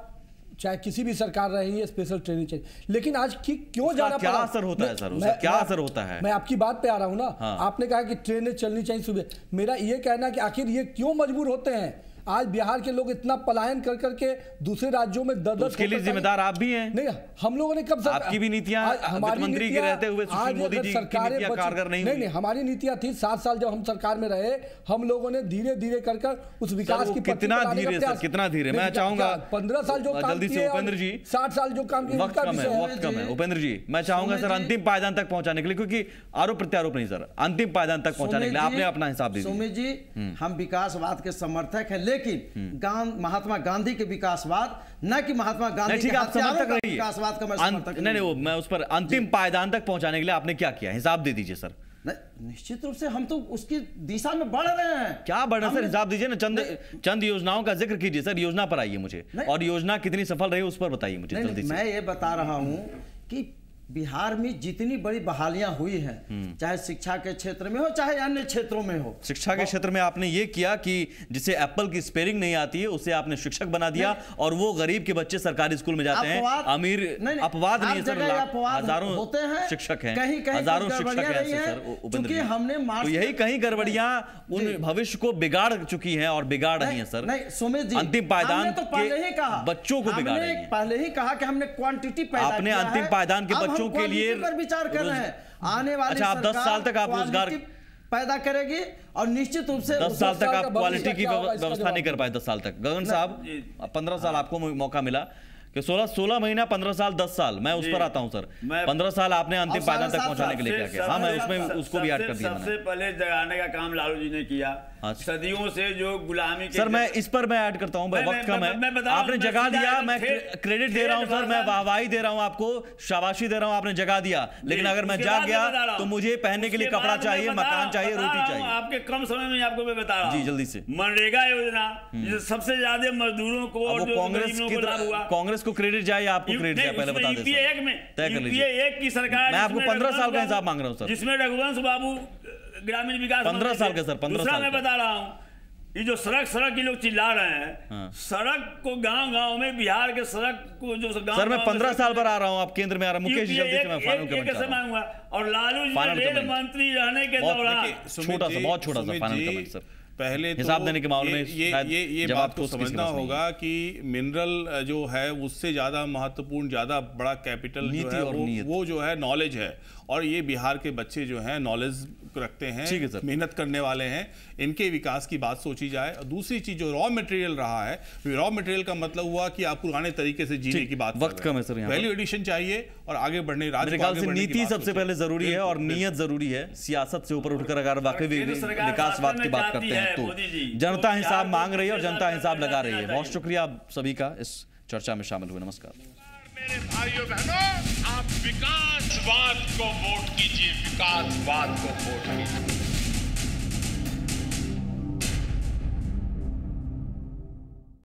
चाहे किसी भी सरकार रही है, स्पेशल ट्रेनिंग चाहिए, लेकिन आज क्यों जाना क्या असर होता है सर? उसका क्या असर होता है? मैं आपकी बात पे आ रहा हूं ना। हाँ। आपने कहा कि ट्रेनें चलनी चाहिए सुबह, मेरा ये कहना है कि आखिर ये क्यों मजबूर होते हैं? आज बिहार के लोग इतना पलायन कर करके दूसरे राज्यों में 10-10 उसके लिए जिम्मेदार आप भी हैं। नहीं, हम लोगों ने कब आपकी भी नीतियां, हमारी मंत्री के रहते हुए सुशील मोदी जी की नीतियां कारगर नहीं, हमारी नीतियां थी 7 साल जब हम सरकार में रहे, हम लोगों ने धीरे धीरे कर उस विकास की कितना धीरे सर, कितना धीरे? मैं चाहूंगा 15 साल जो जल्दी से उपेंद्र जी, 60 साल जो काम किया, वक्त कम है उपेंद्र जी, मैं चाहूंगा सर अंतिम पायदान तक पहुंचाने के लिए, क्योंकि आरोप प्रत्यारोप नहीं सर, अंतिम पायदान तक पहुंचाने के लिए आपने अपना हिसाब दीजिए। सुमित जी, हम विकासवाद के समर्थक हैं, लेकिन महात्मा गांधी के विकासवाद, न कि महात्मा गांधी के विकासवाद का मैं समर्थक नहीं। वो मैं उस पर अंतिम पायदान तक पहुंचाने के लिए आपने क्या किया, हिसाब दे दीजिए सर। निश्चित रूप से हम तो उसकी दिशा में बढ़ रहे हैं। क्या बढ़ रहे हैं सर? हिसाब दीजिए ना, चंद योजनाओं का जिक्र कीजिए सर। योजना पर आइए मुझे, और योजना कितनी सफल रही उस पर बताइए मुझे जल्दी से। मैं ये बता रहा हूं कि बिहार में जितनी बड़ी बहालियां हुई हैं, चाहे शिक्षा के क्षेत्र में हो चाहे अन्य क्षेत्रों में हो। शिक्षा के क्षेत्र में आपने ये किया कि जिसे एप्पल की स्पेलिंग नहीं आती है उसे आपने शिक्षक बना दिया, और वो गरीब के बच्चे सरकारी स्कूल में जाते हैं। अमीर अपवाद नहीं है सर, हजारों होते हैं, शिक्षक हैं, कहीं हजारों शिक्षक हैं ऐसे सर उपेंद्र जी। हमने तो यही कहीं गड़बड़ियां उन भविष्य को बिगाड़ चुकी हैं और बिगाड़ रही हैं सर। नहीं सुमित जी, अंतिम पायदान तो पहले ही कहा, बच्चों को बिगाड़ रही हैं। पहले ही कहा कि हमने क्वांटिटी पैदा किया है, आपने अंतिम पायदान के बच्चों के लिए पर विचार कर रहे हैं। आने वाली अच्छा, आप 10 साल तक आप रोजगार पैदा करेगी और निश्चित रूप से 10 साल तक आप क्वालिटी की व्यवस्था नहीं कर पाए। 10 साल तक गगन साहब 15 साल आपको मौका मिला कि 16 महीना 15 साल 10 साल, मैं उस पर आता हूं सर। 15 साल आपने अंतिम पायदान तक पहुंचाने के लिए क्या किया? हाँ, मैं उसमें उसको भी ऐड कर दिया। सबसे पहले जगाने का काम लालू जी ने किया। सदियों से जो गुलामी के सर मैं इस पर मैं ऐड करता हूं, वक्त कम है। आपने जगा दिया, मैं क्रेडिट दे रहा हूं सर, मैं वाहवाही दे रहा हूं आपको, शाबाशी दे रहा हूं, आपने जगा दिया। लेकिन अगर मैं जाग गया तो मुझे पहनने के लिए कपड़ा चाहिए, मकान चाहिए, रोटी चाहिए। आपके कम समय में आपको मैं बता रहा हूं जी, जल्दी से। मनरेगा योजना सबसे ज्यादा मजदूरों को और कांग्रेस को क्रेडिट जाए, आपको क्रेडिट जाए, पहले बता दें। तय कर लीजिए। एक की सरकार, मैं आपको 15 साल का हिसाब मांग रहा हूं सर, जिसमें रघुवंश बाबू ग्रामीण विकास 15 साल के सर, 15 साल मैं बता रहा हूँ। ये जो सड़क की लोग चिल्ला रहे हैं, सड़क को गांव में बिहार के सड़क को जो सर मैं 15 साल पर आ रहा हूँ, आप केंद्र में आ रहा हूँ। मुकेश जी जल्दी से मैं फाइनल कमेंट कर रहा हूं। और लालू जी रेल मंत्री रहने के दौरान छोटा सा, बहुत छोटा सा फाइनल कमेंट सर। पहले हिसाब देने के मामले में ये बात को समझना होगा कि मिनरल जो है उससे ज्यादा महत्वपूर्ण, ज्यादा बड़ा कैपिटल जो है वो जो है नॉलेज है। और ये बिहार के बच्चे जो हैं नॉलेज रखते हैं, मेहनत करने वाले हैं, इनके विकास की बात सोची जाए। और दूसरी चीज जो रॉ मटेरियल रहा है, रॉ मटेरियल का मतलब हुआ कि आप पुराने तरीके से जीने की बात, वक्त कम है सर, वैल्यू एडिशन चाहिए और आगे बढ़ने, मेरे ख्याल से नीति सबसे पहले जरूरी है और नीयत जरूरी है। सियासत से ऊपर उठकर अगर वाकई विकासवाद की बात करते हैं तो जनता हिसाब मांग रही है और जनता हिसाब लगा रही है। बहुत शुक्रिया आप सभी का इस चर्चा में शामिल हुए। नमस्कार। मेरे भाइयों बहनों, आप विकासवाद को वोट कीजिए, विकासवाद को वोट कीजिए।